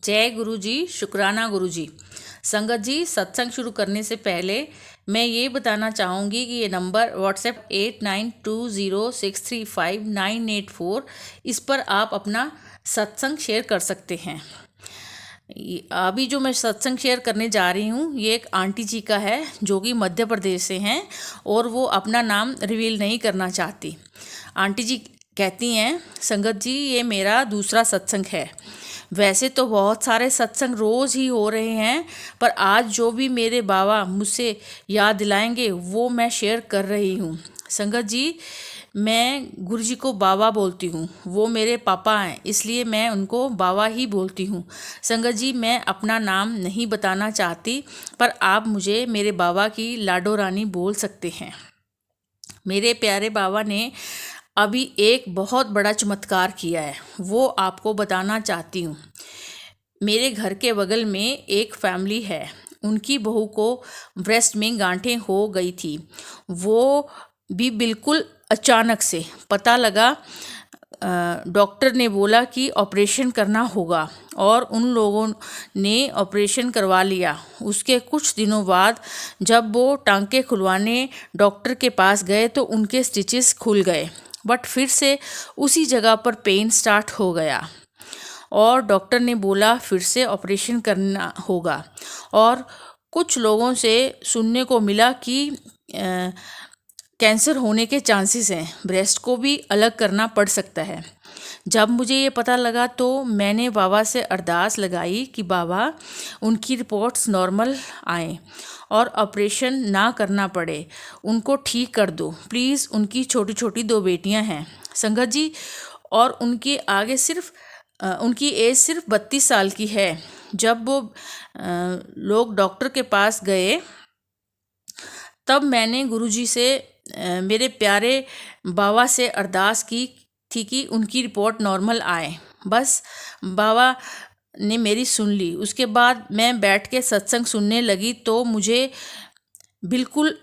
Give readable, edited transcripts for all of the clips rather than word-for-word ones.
जय गुरु जी। शुक्राना गुरु जी। संगत जी, सत्संग शुरू करने से पहले मैं ये बताना चाहूँगी कि ये नंबर व्हाट्सएप 8920635984, इस पर आप अपना सत्संग शेयर कर सकते हैं। अभी जो मैं सत्संग शेयर करने जा रही हूँ ये एक आंटी जी का है जो कि मध्य प्रदेश से हैं और वो अपना नाम रिवील नहीं करना चाहती। आंटी जी कहती हैं, संगत जी ये मेरा दूसरा सत्संग है। वैसे तो बहुत सारे सत्संग रोज़ ही हो रहे हैं, पर आज जो भी मेरे बाबा मुझसे याद दिलाएंगे वो मैं शेयर कर रही हूँ। संगत जी, मैं गुरु जी को बाबा बोलती हूँ, वो मेरे पापा हैं इसलिए मैं उनको बाबा ही बोलती हूँ। संगत जी, मैं अपना नाम नहीं बताना चाहती, पर आप मुझे मेरे बाबा की लाडो रानी बोल सकते हैं। मेरे प्यारे बाबा ने अभी एक बहुत बड़ा चमत्कार किया है, वो आपको बताना चाहती हूँ। मेरे घर के बगल में एक फैमिली है, उनकी बहू को ब्रेस्ट में गांठें हो गई थी। वो भी बिल्कुल अचानक से पता लगा। डॉक्टर ने बोला कि ऑपरेशन करना होगा और उन लोगों ने ऑपरेशन करवा लिया। उसके कुछ दिनों बाद जब वो टांके खुलवाने डॉक्टर के पास गए तो उनके स्टिचेस खुल गए, बट फिर से उसी जगह पर पेन स्टार्ट हो गया और डॉक्टर ने बोला फिर से ऑपरेशन करना होगा। और कुछ लोगों से सुनने को मिला कि कैंसर होने के चांसेस हैं, ब्रेस्ट को भी अलग करना पड़ सकता है। जब मुझे ये पता लगा तो मैंने बाबा से अरदास लगाई कि बाबा उनकी रिपोर्ट्स नॉर्मल आए और ऑपरेशन ना करना पड़े, उनको ठीक कर दो प्लीज़। उनकी छोटी छोटी 2 बेटियां हैं संगत जी, और उनके आगे सिर्फ उनकी एज सिर्फ 32 साल की है। जब वो लोग डॉक्टर के पास गए तब मैंने गुरुजी से मेरे प्यारे बाबा से अरदास की थी कि उनकी रिपोर्ट नॉर्मल आए। बस बाबा ने मेरी सुन ली। उसके बाद मैं बैठ के सत्संग सुनने लगी तो मुझे बिल्कुल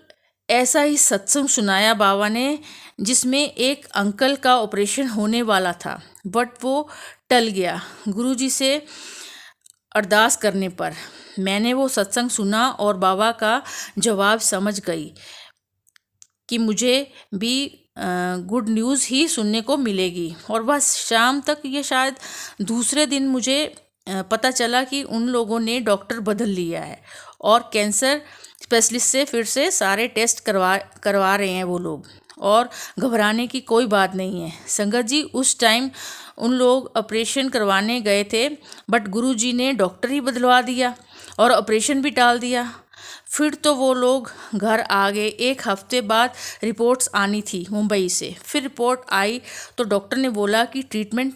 ऐसा ही सत्संग सुनाया बाबा ने जिसमें एक अंकल का ऑपरेशन होने वाला था, बट वो टल गया। गुरुजी से अरदास करने पर मैंने वो सत्संग सुना और बाबा का जवाब समझ गई कि मुझे भी गुड न्यूज़ ही सुनने को मिलेगी। और बस शाम तक, ये शायद दूसरे दिन, मुझे पता चला कि उन लोगों ने डॉक्टर बदल लिया है और कैंसर स्पेशलिस्ट से फिर से सारे टेस्ट करवा रहे हैं वो लोग। और घबराने की कोई बात नहीं है संगत जी। उस टाइम उन लोग ऑपरेशन करवाने गए थे, बट गुरुजी ने डॉक्टर ही बदलवा दिया और ऑपरेशन भी टाल दिया। फिर तो वो लोग घर आ गए। 1 हफ्ते बाद रिपोर्ट्स आनी थी मुंबई से। फिर रिपोर्ट आई तो डॉक्टर ने बोला कि ट्रीटमेंट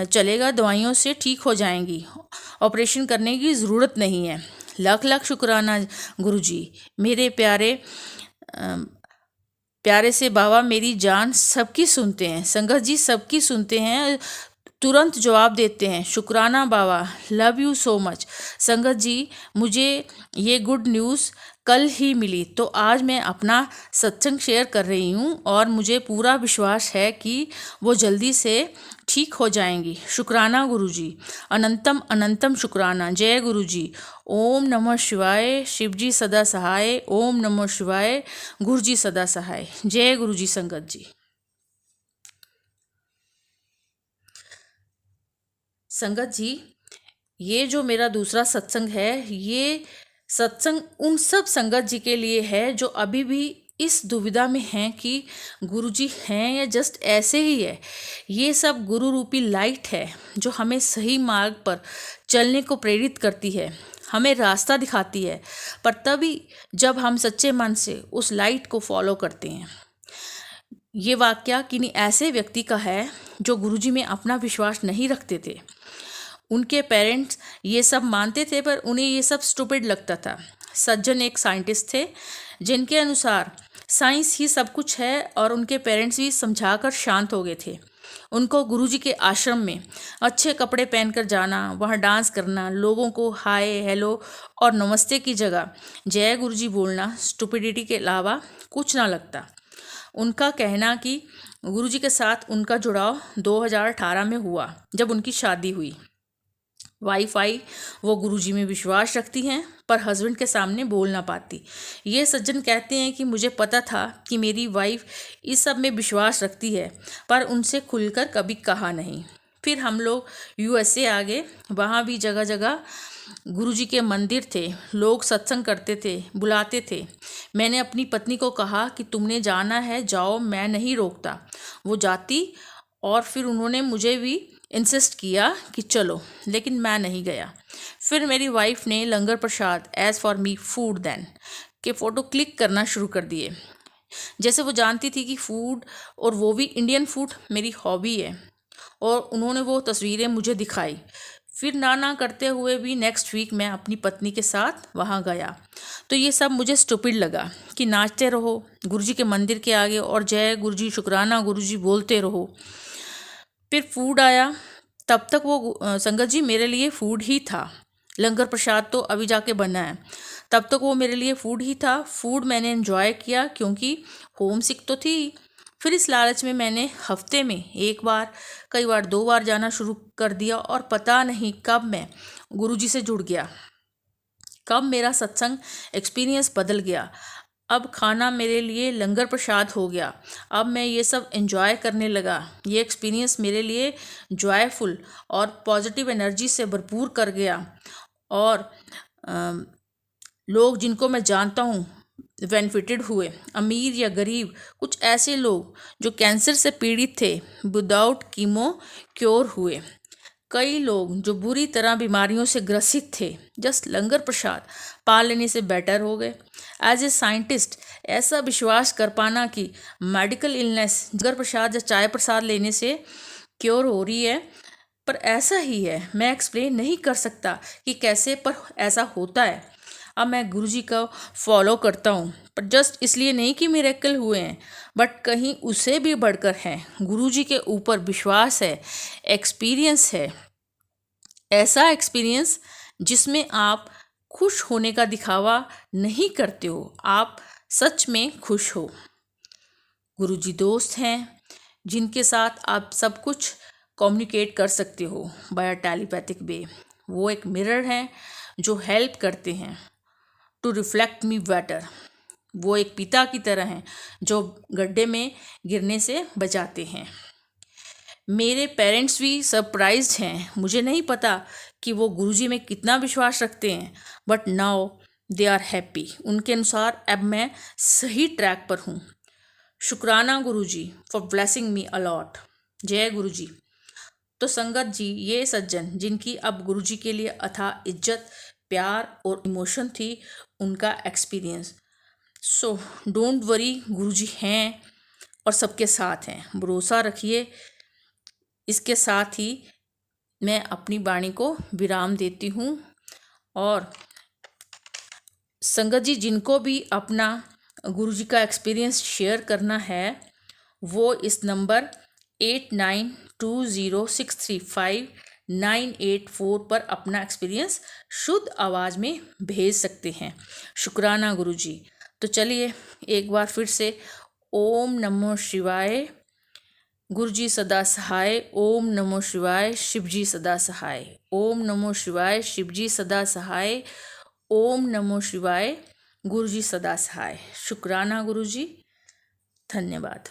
चलेगा, दवाइयों से ठीक हो जाएंगी, ऑपरेशन करने की ज़रूरत नहीं है। लाख लाख शुक्राना गुरुजी। मेरे प्यारे से बाबा मेरी जान सबकी सुनते हैं संगत जी, सबकी सुनते हैं, तुरंत जवाब देते हैं। शुक्राना बाबा, लव यू सो मच। संगत जी, मुझे ये गुड न्यूज़ कल ही मिली तो आज मैं अपना सत्संग शेयर कर रही हूँ और मुझे पूरा विश्वास है कि वो जल्दी से ठीक हो जाएंगी। शुक्राना गुरुजी, अनंतम अनंतम शुक्राना। जय गुरुजी। ओम नमः शिवाय। शिवजी सदा सहाय। ओम नमः शिवाय। गुरुजी सदा सहाय। जय गुरुजी संगत जी। संगत जी, ये जो मेरा दूसरा सत्संग है, ये सत्संग उन सब संगत जी के लिए है जो अभी भी इस दुविधा में हैं कि गुरुजी हैं या जस्ट ऐसे ही है। ये सब गुरु रूपी लाइट है जो हमें सही मार्ग पर चलने को प्रेरित करती है, हमें रास्ता दिखाती है, पर तभी जब हम सच्चे मन से उस लाइट को फॉलो करते हैं। ये वाक्य किन्हीं ऐसे व्यक्ति का है जो गुरुजी में अपना विश्वास नहीं रखते थे। उनके पेरेंट्स ये सब मानते थे पर उन्हें ये सब स्टूपिड लगता था। सज्जन एक साइंटिस्ट थे जिनके अनुसार साइंस ही सब कुछ है और उनके पेरेंट्स भी समझाकर शांत हो गए थे। उनको गुरुजी के आश्रम में अच्छे कपड़े पहनकर जाना, वहाँ डांस करना, लोगों को हाय हेलो और नमस्ते की जगह जय गुरुजी बोलना स्टूपिडिटी के अलावा कुछ ना लगता। उनका कहना कि गुरुजी के साथ उनका जुड़ाव 2018 में हुआ जब उनकी शादी हुई। वाइफ आई, वो गुरुजी में विश्वास रखती हैं पर हस्बैंड के सामने बोल ना पाती। ये सज्जन कहते हैं कि मुझे पता था कि मेरी वाइफ इस सब में विश्वास रखती है पर उनसे खुलकर कभी कहा नहीं। फिर हम लोग यूएसए आ गए। वहाँ भी जगह जगह गुरुजी के मंदिर थे, लोग सत्संग करते थे, बुलाते थे। मैंने अपनी पत्नी को कहा कि तुमने जाना है जाओ, मैं नहीं रोकता। वो जाती और फिर उन्होंने मुझे भी इंसिस्ट किया कि चलो, लेकिन मैं नहीं गया। फिर मेरी वाइफ ने लंगर प्रसाद as for me food then के फ़ोटो क्लिक करना शुरू कर दिए। जैसे वो जानती थी कि फूड, और वो भी इंडियन फूड, मेरी हॉबी है। और उन्होंने वो तस्वीरें मुझे दिखाई। फिर ना करते हुए भी नेक्स्ट वीक मैं अपनी पत्नी के साथ वहाँ गया। तो ये सब मुझे स्टूपिड लगा कि नाचते रहो गुरुजी के मंदिर के आगे और जय गुरुजी, शुक्राना गुरुजी बोलते रहो। फिर फूड आया, तब तक वो संगत जी मेरे लिए फूड ही था। लंगर प्रसाद तो अभी जाके बना है, तब तक वो मेरे लिए फूड ही था। फूड मैंने एंजॉय किया क्योंकि होम सिक तो थी। फिर इस लालच में मैंने हफ्ते में एक बार, कई बार 2 बार जाना शुरू कर दिया और पता नहीं कब मैं गुरुजी से जुड़ गया, कब मेरा सत्संग एक्सपीरियंस बदल गया। अब खाना मेरे लिए लंगर प्रसाद हो गया। अब मैं ये सब एंजॉय करने लगा। ये एक्सपीरियंस मेरे लिए जॉयफुल और पॉजिटिव एनर्जी से भरपूर कर गया। और लोग जिनको मैं जानता हूँ बेनिफिटेड हुए, अमीर या गरीब। कुछ ऐसे लोग जो कैंसर से पीड़ित थे, विदाउट कीमो क्योर हुए। कई लोग जो बुरी तरह बीमारियों से ग्रसित थे, जस्ट लंगर प्रसाद पा लेने से बेटर हो गए। एज ए साइंटिस्ट ऐसा विश्वास कर पाना कि मेडिकल इलनेस लंगर प्रसाद या चाय प्रसाद लेने से क्योर हो रही है, पर ऐसा ही है। मैं एक्सप्लेन नहीं कर सकता कि कैसे, पर ऐसा होता है। अब मैं गुरुजी का फॉलो करता हूँ, पर जस्ट इसलिए नहीं कि मिरेकल हुए हैं, बट कहीं उसे भी बढ़कर हैं। गुरुजी के ऊपर विश्वास है, एक्सपीरियंस है, ऐसा एक्सपीरियंस जिसमें आप खुश होने का दिखावा नहीं करते हो, आप सच में खुश हो। गुरुजी दोस्त हैं जिनके साथ आप सब कुछ कम्युनिकेट कर सकते हो बाय टेलीपैथिक वे। वो एक मिरर हैं जो हेल्प करते हैं टू रिफ्लेक्ट मी बेटर। वो एक पिता की तरह हैं जो गड्ढे में गिरने से बचाते हैं। मेरे पेरेंट्स भी सरप्राइज्ड हैं। मुझे नहीं पता कि वो गुरुजी में कितना विश्वास रखते हैं, but now they are happy. उनके अनुसार अब मैं सही ट्रैक पर हूँ। शुक्राना Guruji for blessing me a lot. जय गुरुजी। तो संगत जी, ये सज्जन जिनकी अब गुरुजी के लिए अथाह इज्जत, प्यार और इमोशन थी, उनका एक्सपीरियंस। सो डोंट वरी, गुरुजी हैं और सबके साथ हैं, भरोसा रखिए। इसके साथ ही मैं अपनी वाणी को विराम देती हूँ। और संगत जी, जिनको भी अपना गुरुजी का एक्सपीरियंस शेयर करना है, वो इस नंबर 8920635984 पर अपना एक्सपीरियंस शुद्ध आवाज़ में भेज सकते हैं। शुक्राना गुरुजी। तो चलिए एक बार फिर से ओम नमो शिवाय। गुरुजी सदा सहाय। ओम नमो शिवाय। शिवजी सदा सहाय। ओम नमो शिवाय। शिवजी सदा सहाय। ओम नमो शिवाय। गुरुजी सदा सहाय। शुक्राना गुरुजी। धन्यवाद।